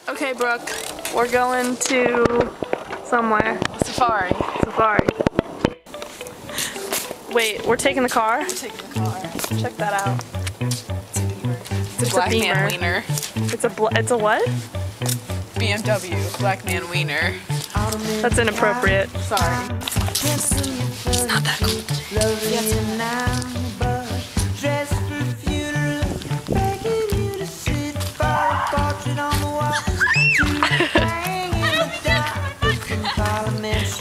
Okay, Brooke, we're going to somewhere. Safari. Safari. Wait, we're taking the car? We're taking the car. Check that out. It's a black man wiener. It's a what? BMW, black man wiener. That's inappropriate. Sorry. It's not that cool.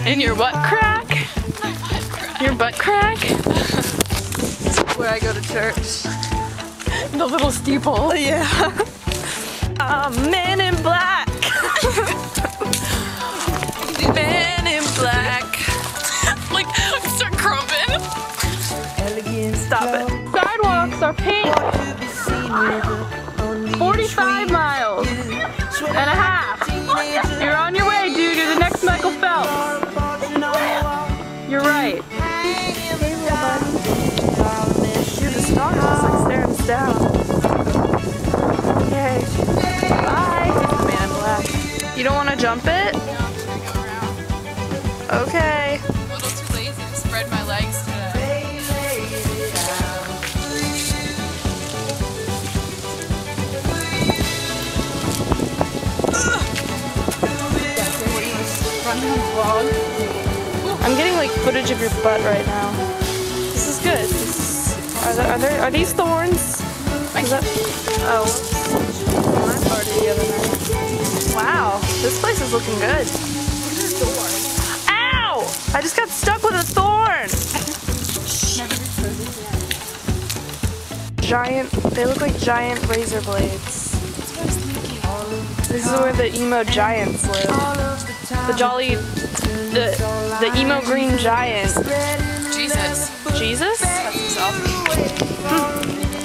And your butt crack? Your butt crack? Where I go to church. The little steeple. Yeah. Men in black. Men in black. Like, start crumping. Stop it. Sidewalks are pink. 45 miles and a half. You're on your way, dude. You're the next Michael Phelps. You're right. Hey, little buddy. Dude, the star's just like staring us down. Okay. Bye. Man in black. You don't want to jump it? No, I'm gonna go around. Okay. I'm a little too lazy to spread my legs today. I'm getting like footage of your butt right now. This is good. Are these thorns? Is that, oh, my party the other night. Wow, this place is looking good. Ow! I just got stuck with a thorn. Giant. They look like giant razor blades. This is where the emo giants live. The emo green giant. Jesus. Jesus? That's himself.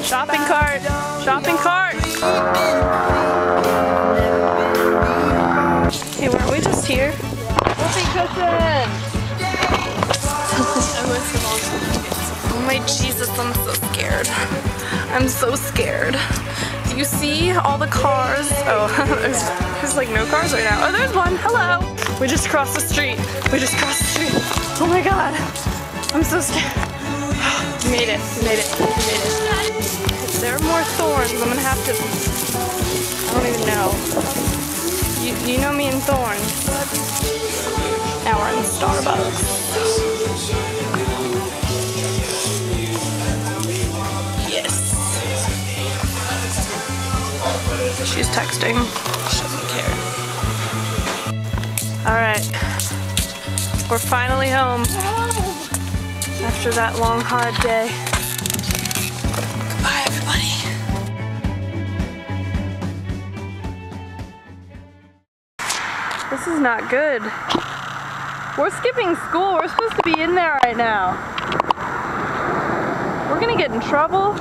Shopping cart. Shopping cart. Hey, weren't we just here? Whoopee cushion. Oh my Jesus, I'm so scared. I'm so scared. Do you see all the cars? Oh, there's like no cars right now. Oh, there's one. Hello. We just crossed the street. We just crossed the street. Oh my God. I'm so scared. We made it. We made it. We made it. If there are more thorns, I'm gonna have to. I don't even know. You know me and thorns. Now we're in Starbucks. Yes. She's texting. She doesn't care. Alright. We're finally home. After that long, hard day. Goodbye, everybody. This is not good. We're skipping school. We're supposed to be in there right now. We're gonna get in trouble.